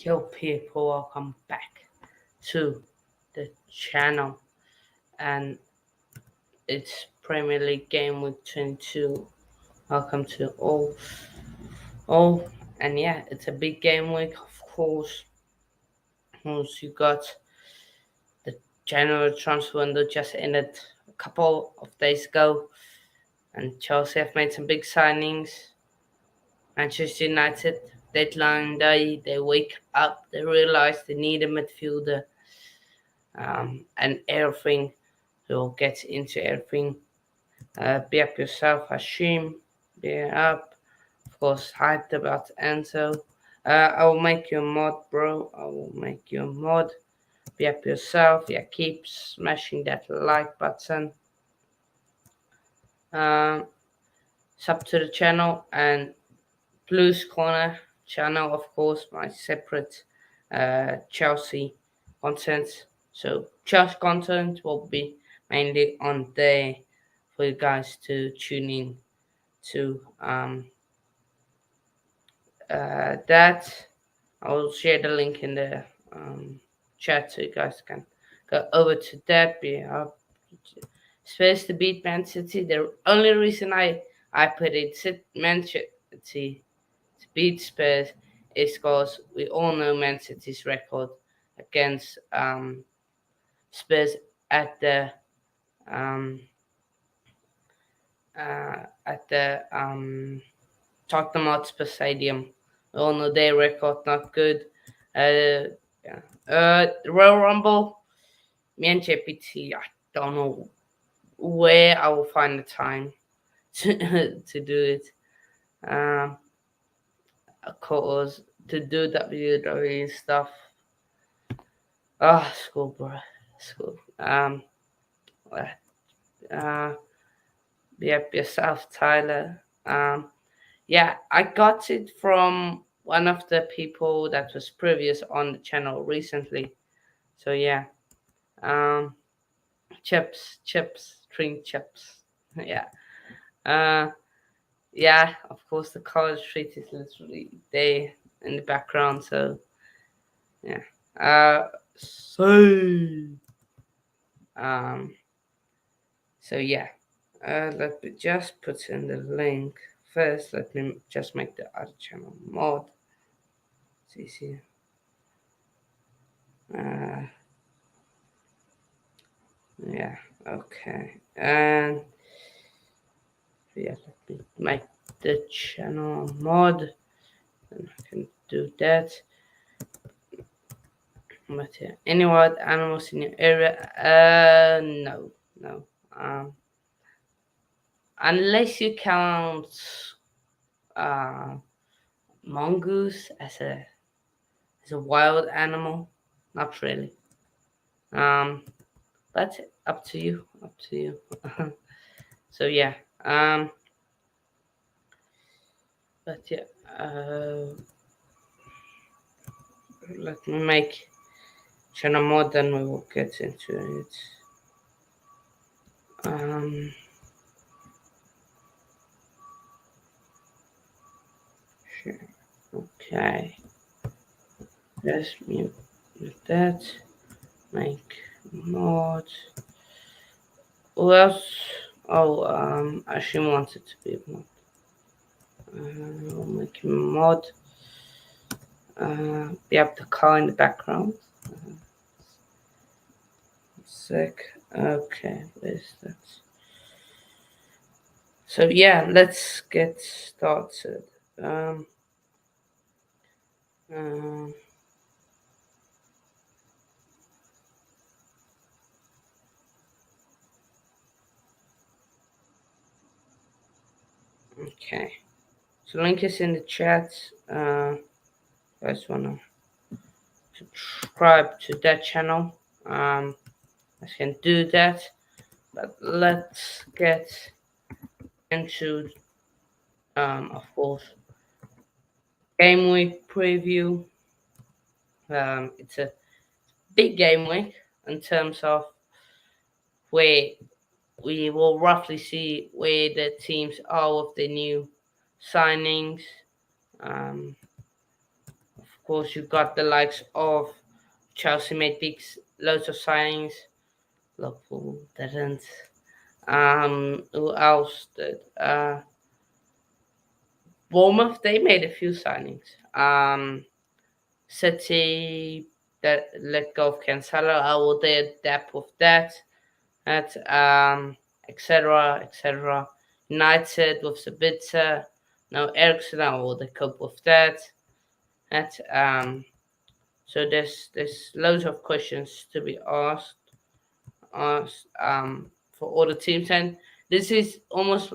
Yo people, welcome back to the channel, and it's Premier League Game Week 22. Welcome to all, and yeah, it's a big game week, of course. You got the January transfer window just ended a couple of days ago, and Chelsea have made some big signings. Manchester United deadline day, they wake up, they realize they need a midfielder, and everything. We'll get into everything. Be up yourself, Hashim. Be up. Of course, hyped about Enzo. I will make you a mod, bro. I will make you a mod. Be up yourself. Yeah, keep smashing that like button. Sub to the channel and Blues Corner channel, of course, my separate Chelsea content. So Chelsea content will be mainly on there for you guys to tune in to. That I will share the link in the chat so you guys can go over to that. Be up. Spurs to beat Man City. The only reason I put it Man City to beat Spurs is because we all know Man City's record against Spurs at the um, Tottenham Hotspur Stadium. We all know their record not good. Yeah. Royal Rumble, me and JPT. I don't know where I will find the time to do it. Of course, to do WWE stuff. School, bro, school. Be up yourself, Tyler. Yeah, I got it from one of the people that was previous on the channel recently. So yeah, chips, string chips. Yeah. Yeah, of course the college street is literally there in the background. So yeah. So um. So yeah. Let me just put in the link first. Let me just make the other channel mod. It's easier. Yeah, okay. And yeah, let me make the channel mod. And I can do that. But yeah, any wild animals in your area? No. Unless you count mongoose as a wild animal, not really. But up to you. So yeah. But yeah. Let me make channel mod, then we will get into it. Sure. Okay. Let's mute that. Make mod. Who else? Oh, Ashim wants it to be a mod. We'll make him mod. We have the car in the background. Sec. Okay, where's that? So yeah, let's get started. Okay, so link is in the chat. Guys wanna subscribe to that channel? I can do that, but let's get into of course game week preview. It's a big game week in terms of where we will roughly see where the teams are with the new signings. Of course, you got the likes of Chelsea made big loads of signings. Liverpool didn't. Who else did? Bournemouth, they made a few signings. City that let go of Cancelo. How will they adapt with that? At etc. etc. United with Sabitzer. Now Ericsson, how will they cope with that? At so there's loads of questions to be asked for all the teams, and this is almost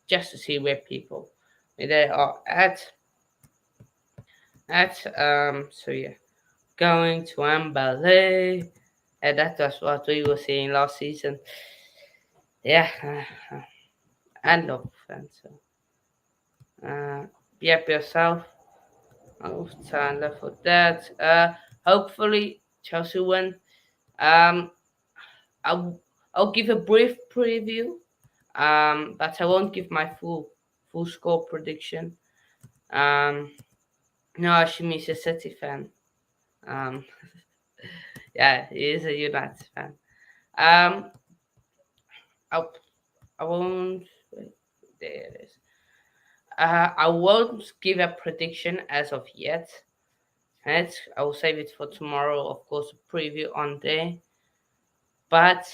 just to see where people where they are at. So yeah, going to Ambale. And that was what we were seeing last season. Yeah, and no offense. So, be up yourself. I'll turn left for that. Hopefully Chelsea win. Um, I'll give a brief preview. But I won't give my full score prediction. No, Ashimi's a City fan. Um, yeah, he is a United fan. Um, I I won't. Wait, there it is. I won't give a prediction as of yet. And I will save it for tomorrow, of course, a preview on there. But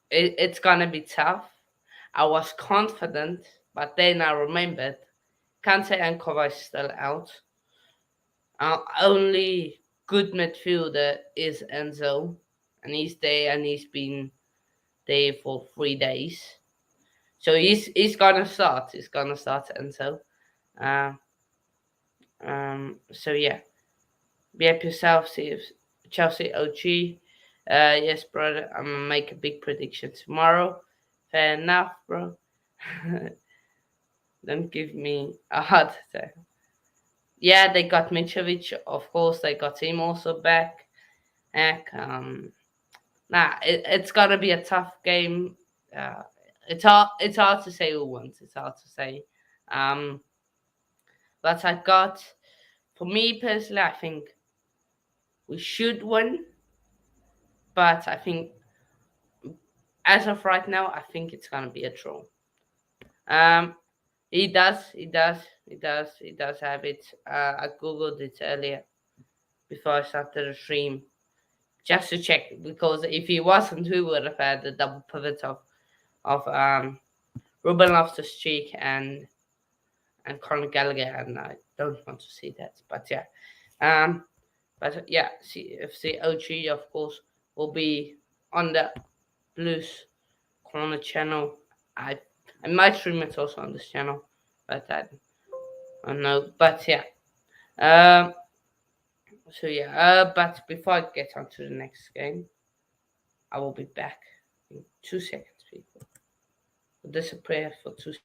it's gonna be tough. I was confident, but then I remembered Kante and Kovac is still out. Our only good midfielder is Enzo, and he's there, and he's been there for 3 days. So he's gonna start. He's gonna start Enzo. Uh, so yeah, be up yourself. See if Chelsea OG. Yes, brother. I'm gonna make a big prediction tomorrow. Fair enough, bro. Don't give me a heart attack. Yeah, they got Mitrovic. Of course, they got him also back. Heck, it's gonna be a tough game. Uh, it's hard to say who wins. It's hard to say. Um, but I got for me personally, I think we should win. But I think as of right now, I think it's gonna be a draw. Um, he does have it. I googled it earlier before I started the stream just to check because if he wasn't, we would have had the double pivot of Ruben Loftus-Cheek and Conor Gallagher, and I don't want to see that. But yeah, um, CFC OG of course will be on the Blues Corner channel. I I might stream it also on this channel, but I don't know. But yeah, um, but before I get on to the next game, I will be back in 2 seconds, people. Disappear for 2 seconds.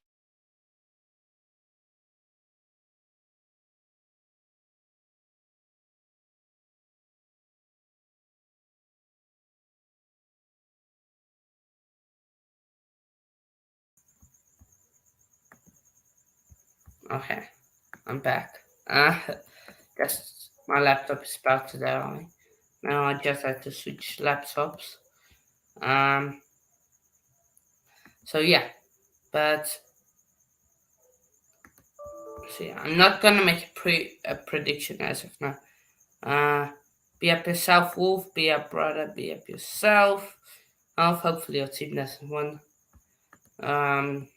Okay, I'm back. Just my laptop is about to die. Now I just had to switch laptops. Um, so yeah, but see, I'm not gonna make a prediction as of now. Be up yourself, Wolf. Be up, brother. Be up yourself. Hopefully your team doesn't win. Um,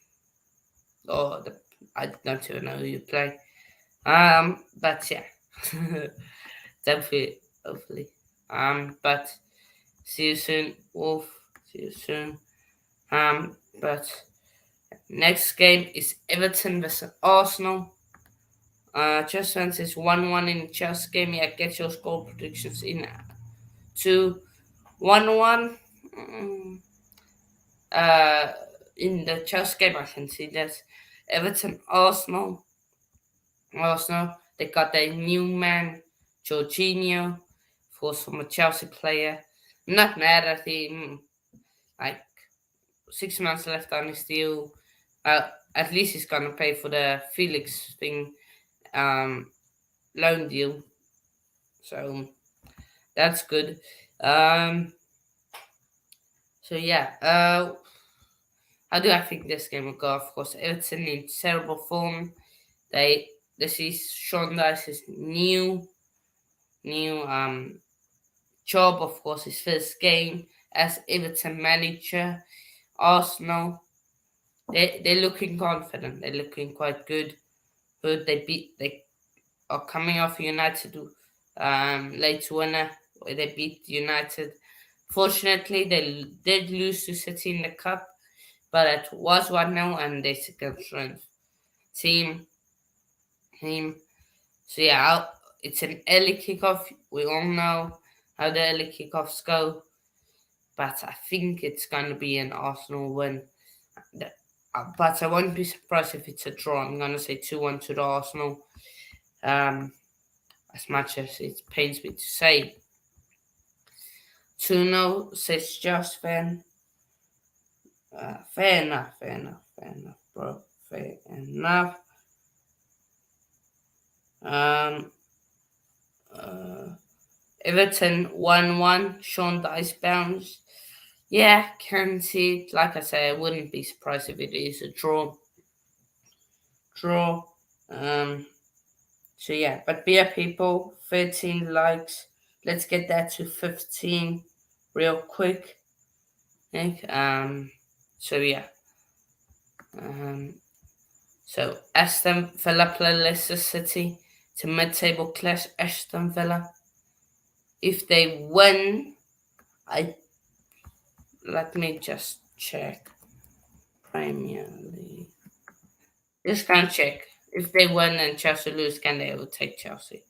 or I don't even know who you play. But yeah, hopefully. But see you soon, Wolf. See you soon. But next game is Everton versus Arsenal. Chelsea fans is 1-1 in the Chelsea game. Yeah, get your score predictions in 2-1-1. Uh, in the Chelsea game, I can see that Everton Arsenal, they got their new man, Jorginho, of course, from a Chelsea player. I'm not mad at him. Like 6 months left on his deal. At least he's gonna pay for the Felix thing. Um, loan deal. So that's good. Um, so yeah, how do I think this game will go? Of course, Everton in terrible form. This is Sean Dyche's new job. Of course, his first game as Everton manager. Arsenal, they're looking confident. They're looking quite good. But they are coming off United late winner where they beat United. Fortunately, they did lose to City in the cup, but it was 1-0 and they second strength team. So yeah, it's an early kickoff. We all know how the early kickoffs go, but I think it's going to be an Arsenal win. But I won't be surprised if it's a draw. I'm going to say 2-1 to the Arsenal. As much as it pains me to say. 2-0 says Just fan. Fair enough, bro. Fair enough. Everton 1-1. Sean Dyche bounce. Yeah, can see it. Like I say, I wouldn't be surprised if it is a draw. So yeah, but yeah, people, 13 likes. Let's get that to 15 real quick. So yeah. So Aston Villa play Leicester City. It's a mid-table clash. Aston Villa. If they win, let me just check. Premier League. Just can't check. If they win and Chelsea lose, can they overtake Chelsea?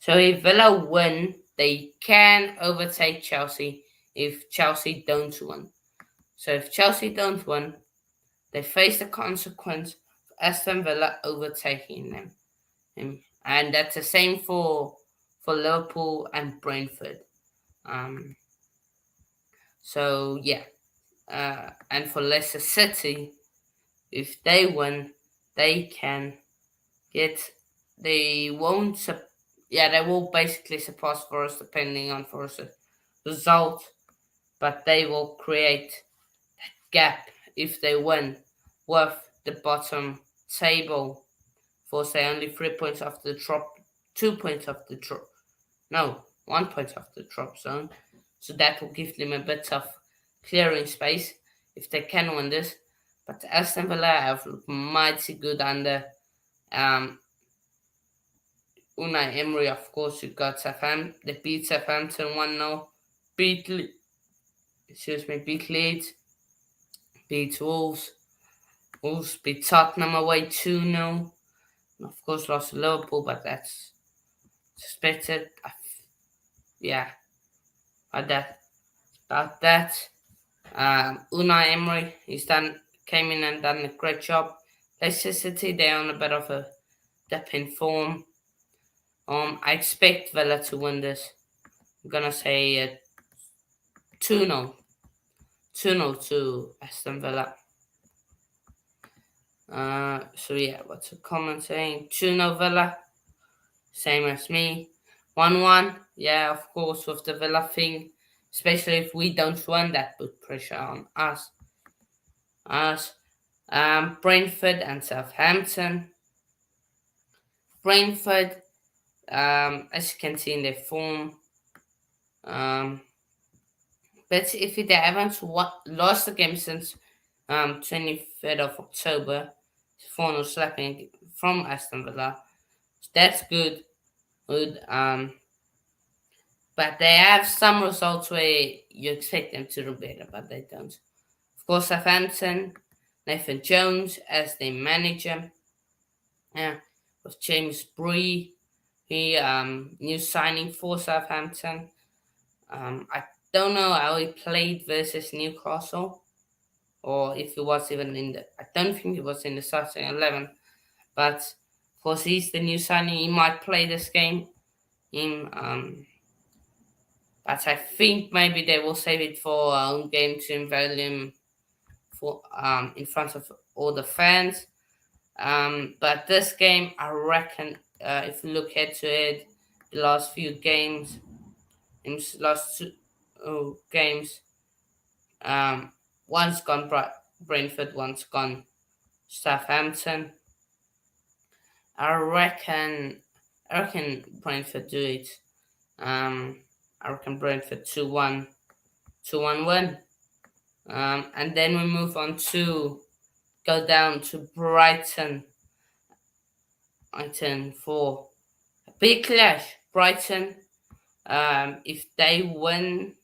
So if Villa win, they can overtake Chelsea if Chelsea don't win. So if Chelsea don't win, they face the consequence of Aston Villa overtaking them. And that's the same for Liverpool and Brentford. So yeah. And for Leicester City, if they win, they can get. They won't. They will basically surpass Forest depending on Forest's result, but they will create that gap if they win with the bottom table. For say only 3 points off the drop, 2 points off the drop. No, 1 point off the drop zone. So that will give them a bit of clearing space if they can win this. But Aston Villa have looked mighty good under Unai Emery, of course. You got Southampton. They beat Southampton 1-0. Beat Leeds. Beat Wolves. Wolves beat Tottenham away 2-0. And of course lost to Liverpool, but that's suspected. Yeah. About that. Unai Emery, came in and done a great job. Leicester City, they're on a bit of a dip in form. I expect Villa to win this. I'm gonna say 2-0. 2-0 to Aston Villa. So yeah, what's the comment saying? 2-0 Villa. Same as me. 1-1. Yeah, of course, with the Villa thing. Especially if we don't win, that put pressure on us. Brentford and Southampton. Brentford, as you can see in their form, but if they haven't lost the game since 23rd of October, 4-0 slapping from Aston Villa, so that's good. But they have some results where you expect them to do better, but they don't. Of course, Southampton, Nathan Jones as their manager. Yeah, with James Bree, he new signing for Southampton. I don't know how he played versus Newcastle, or if he was even in the. I don't think he was in the starting 11, but of course he's the new signing. He might play this game. But I think maybe they will save it for our own game to unveil him for in front of all the fans. But this game, I reckon if you look head to head, the last few games, last two games, one's gone Brentford, one's gone Southampton. I reckon, Brentford do it. I reckon Brentford 2-1, 2-1 win. And then we move on to go down to Brighton. Brighton for a big clash. Brighton, if they win,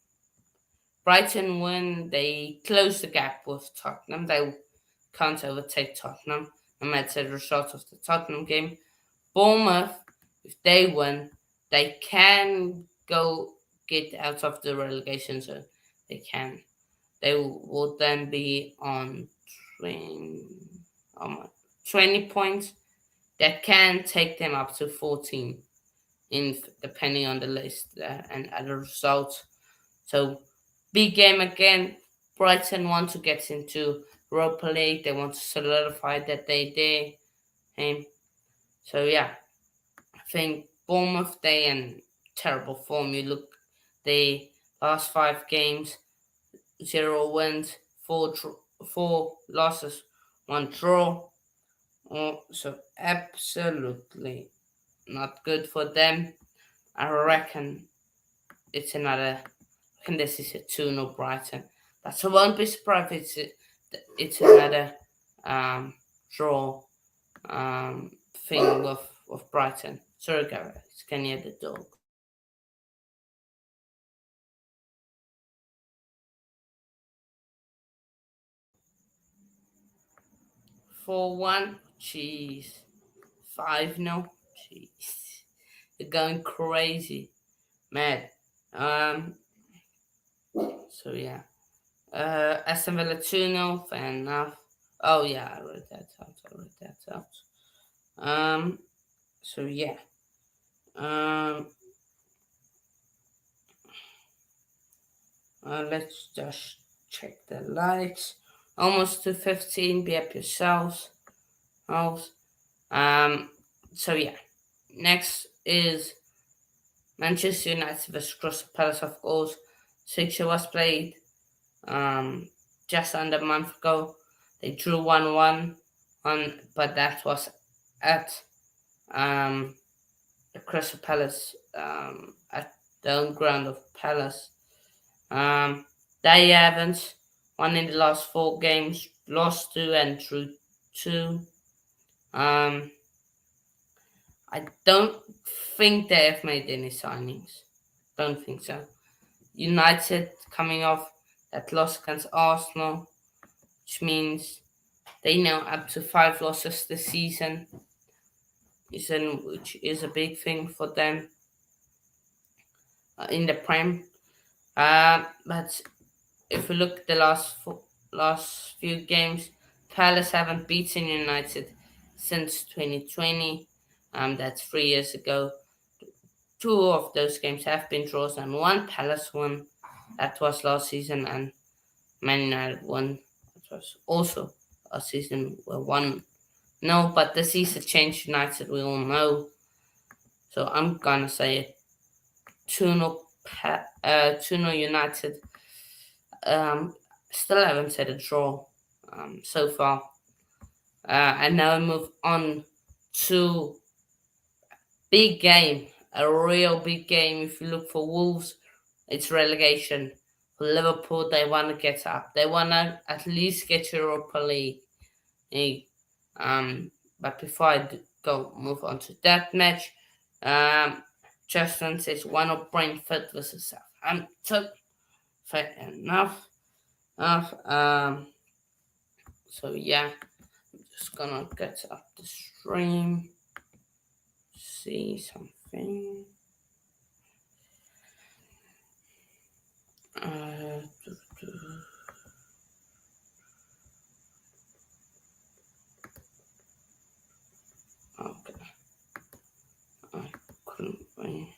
Brighton win, they close the gap with Tottenham. They can't overtake Tottenham, no matter the result of the Tottenham game. Bournemouth, if they win, they can go get out of the relegation zone. They can. They will then be on 20 points. That can take them up to 14, depending on the list and other results. So, big game again. Brighton want to get into Europa League. They want to solidify that they there. So yeah, I think Bournemouth, they in terrible form. You look, the last 5 games, 0 wins, four losses, 1 draw. So absolutely not good for them. I reckon it's another. I reckon this is a 2-0 Brighton. But I won't be surprised if it's another draw thing with Brighton. Sorry, Gareth. Can you hear the dog? 4-1. Jeez. 5-0. Jeez. You're going crazy. Mad. So yeah. Aston Villa 2-0. Fair enough. Oh yeah, I read that out. So yeah. Let's just check the likes. Almost to 15. Be up yourselves. So yeah. Next is Manchester United vs Crystal Palace, of course. Fixture was played just under a month ago. They drew 1-1 but that was at the Crystal Palace at the home ground of Palace. They haven't won in the last 4 games, lost 2 and drew 2. I don't think they have made any signings. Don't think so. United coming off that loss against Arsenal, which means they now up to 5 losses this season, which is a big thing for them in the Prem. But if we look at the last few games, Palace haven't beaten United since 2020. That's 3 years ago. 2 of those games have been draws and 1 Palace won. That was last season, and Man United won. It was also a season where 1-0, but the season changed United, we all know. So I'm gonna say 2-0 United. Still haven't said a draw so far. And now we move on to big game, a real big game. If you look for Wolves, it's relegation. For Liverpool, they want to get up. They want to at least get Europa League. But before I move on to that match, Justin says 1-0 Brentford versus Southampton. Fair enough. So yeah, I'm just gonna get up the stream. See something. Okay. I couldn't find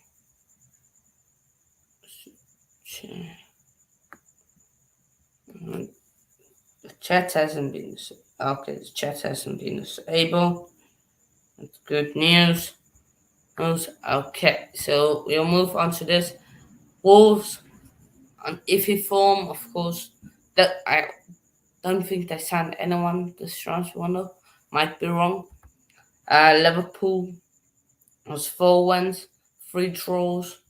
the chat hasn't been okay. The chat hasn't been disabled. That's good news. Okay, so we'll move on to this. Wolves on iffy form, of course. That I don't think they signed anyone this transfer window. Might be wrong. Liverpool was 4 wins, 3 draws,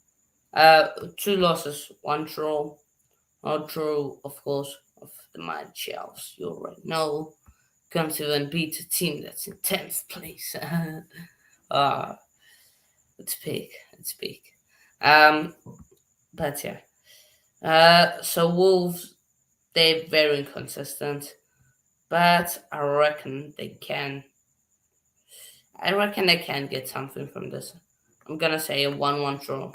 two losses, one draw. No draw, of course, of the match. You already know. Can't even beat a team that's in 10th place. uh, it's big. It's big. Um, but yeah. So Wolves, they're very inconsistent, but I reckon they can get something from this. I'm gonna say a 1-1 draw.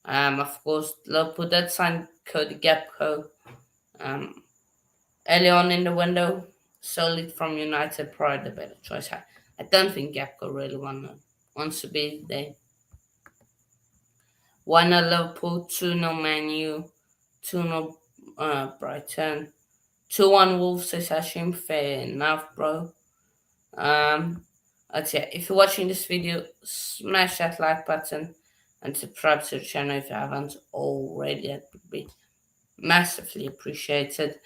Of course, Liverpool did sign Cody Gakpo um, early on in the window, solely from United, probably the better choice. I don't think Gakpo really wants to be there. 1-0 Liverpool, 2-0 Man U, 2-0 Brighton, 2-1 Wolves, says Hashim. Fair enough, bro. But yeah, if you're watching this video, smash that like button and subscribe to the channel if you haven't already. That would be massively appreciated.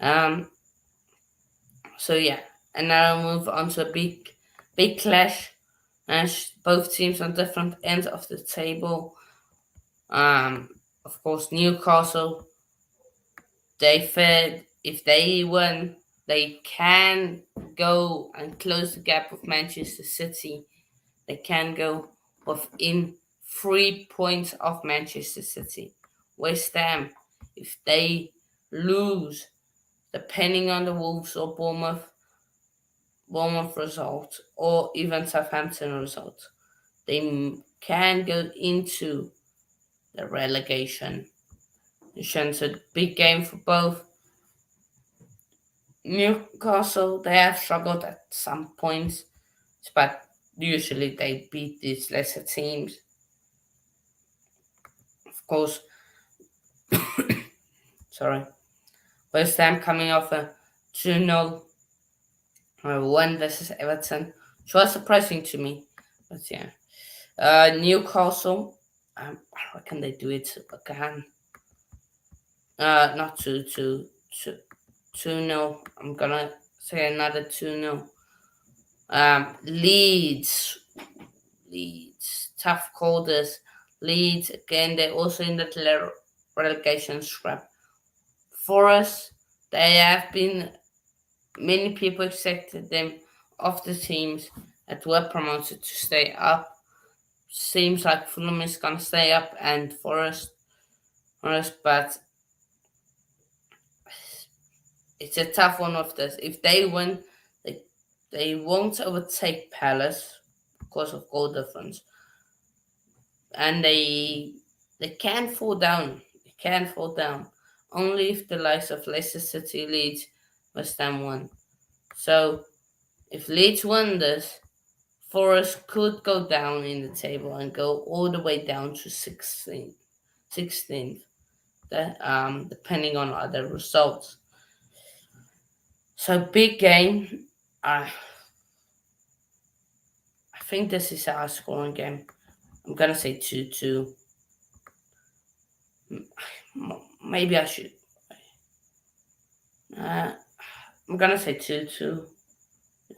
Um, so yeah, and now I'll move on to a big clash. As both teams on different ends of the table. Of course, Newcastle. They fed. If they win, they can go and close the gap with Manchester City. They can go within 3 points of Manchester City. West Ham, if they lose, depending on the Wolves or Bournemouth result, or even Southampton result, they can go into the relegation. It's a big game for both. Newcastle, they have struggled at some points, but usually they beat these lesser teams. Of course, sorry. West Ham coming off a 2-0 win versus Everton, which was surprising to me. But yeah. Newcastle, I reckon they do it again. Not 2-0. I'm gonna say another 2-0. Leeds, tough callers. Leeds again. They're also in the relegation scrap. Forest, they have been. Many people expected them of the teams that were promoted to stay up. Seems like Fulham is gonna stay up and Forest, but it's a tough one of this. If they win, they won't overtake Palace because of goal difference, and they can fall down. They can fall down only if the likes of Leicester City, Leeds, West Ham win. So if Leeds win this, Forest could go down in the table and go all the way down to 16th, depending on other results. So big game. I think this is a high scoring game. I'm gonna say 2-2. Maybe I should. I'm gonna say 2-2.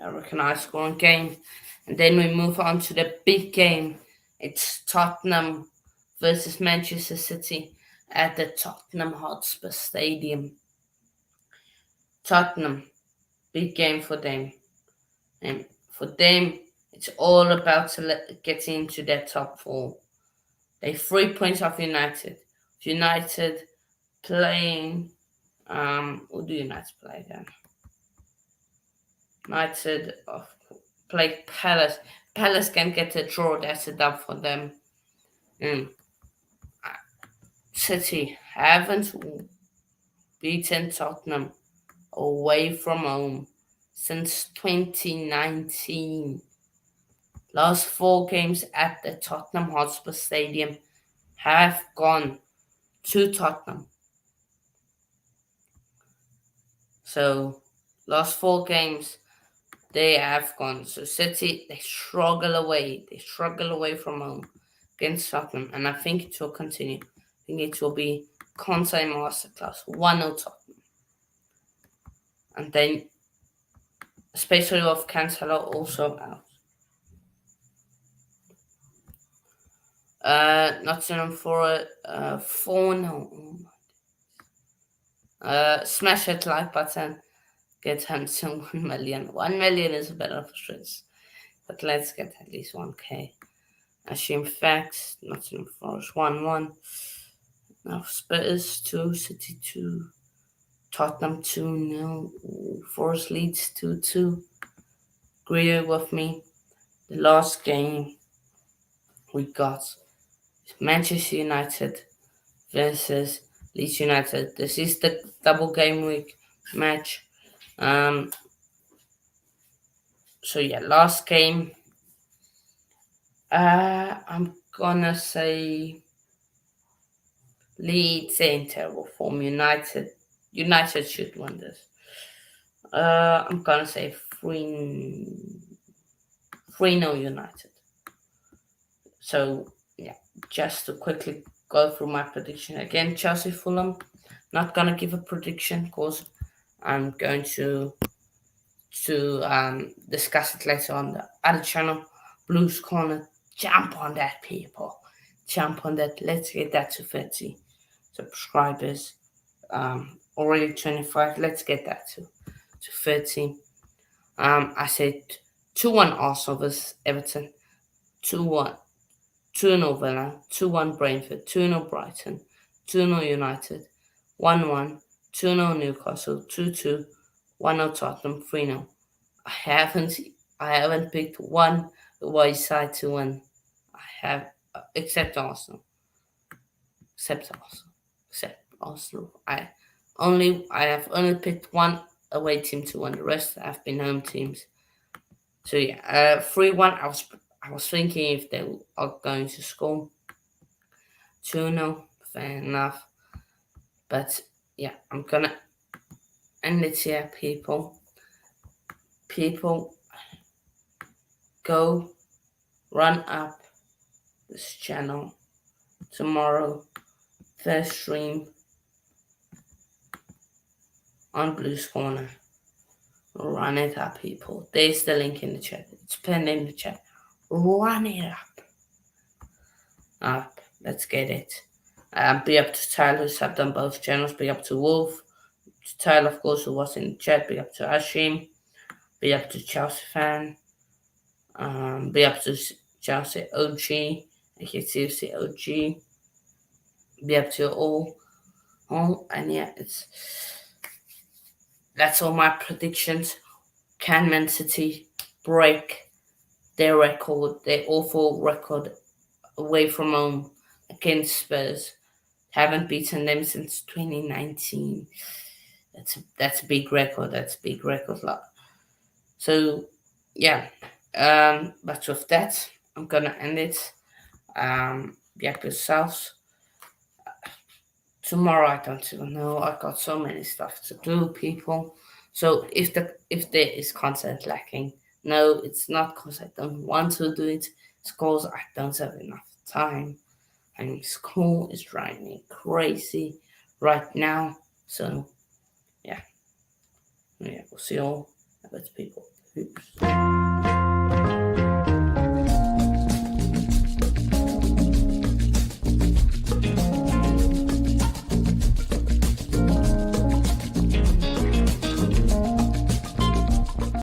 I reckon high scoring game. And then we move on to the big game. It's Tottenham versus Manchester City at the Tottenham Hotspur Stadium. Tottenham, big game for them. And for them, it's all about getting into their top four. They're 3 points off United. United playing. Who do United play then? United play Palace. Palace can get a draw. That's a dub for them. City haven't beaten Tottenham away from home since 2019. Last 4 games at the Tottenham Hotspur Stadium have gone to Tottenham. So, last 4 games, they have gone. So City, they struggle away. They struggle away from home against Tottenham, and I think it will continue. I think it will be Conte masterclass, 1-0 Tottenham, and then especially with Cancelo also out. Nottingham Forest, 4-0. Smash that like button. Get him to 1 million. 1 million is a bit of a stretch, but let's get at least 1k. Assume facts. Nottingham Forest 1-1. Now Spurs 2, City 2, Tottenham 2-0. Forest leads 2-2. Agree with me. The last game we got Manchester United versus Leeds United. This is the double game week match. So yeah, last game. I'm gonna say Leeds in terrible form. United should win this. I'm gonna say 3-0 United. So yeah, just to quickly go through my prediction again. Chelsea Fulham. Not gonna give a prediction because I'm going to discuss it later on the other channel. Blues Corner. Jump on that, people. Jump on that. Let's get that to 30 subscribers. Already 25. Let's get that to 30. I said 2-1 Arsenal vs Everton. 2-1. 2-0 Villa. 2-1 Brentford. 2-0 Brighton. 2-0 United. 1-1. 2-0 Newcastle. 2-2. 1-0 Tottenham. 3-0. I haven't picked one away side to win. I have except Arsenal. Except Arsenal. I have only picked one away team to win. The rest have been home teams. So yeah, 3-1. I was thinking if they are going to score 2-0, fair enough. But yeah, I'm gonna end it here, people. People, go run up this channel tomorrow. First stream on Blues Corner. Run it up, people. There's the link in the chat. It's pinned in the chat. Run it up. Let's get it. Be up to Tyler, who's subbed on both channels. Be up to Wolf. To Tyler, of course, who was in the chat. Be up to Ashim. Be up to Chelsea fan. Be up to Chelsea OG. HTC OG. Be up to all. And yeah, that's all my predictions. Can Man City break their awful record away from home against Spurs? Haven't beaten them since 2019. That's a big record. That's a big record. So yeah, but with that, I'm gonna end it. Be up yourselves. Tomorrow, I don't even know. I've got so many stuff to do, people. So if there is content lacking, no, it's not because I don't want to do it. It's because I don't have enough time. And school is driving me crazy right now. So yeah, we'll see you all about people. Peace.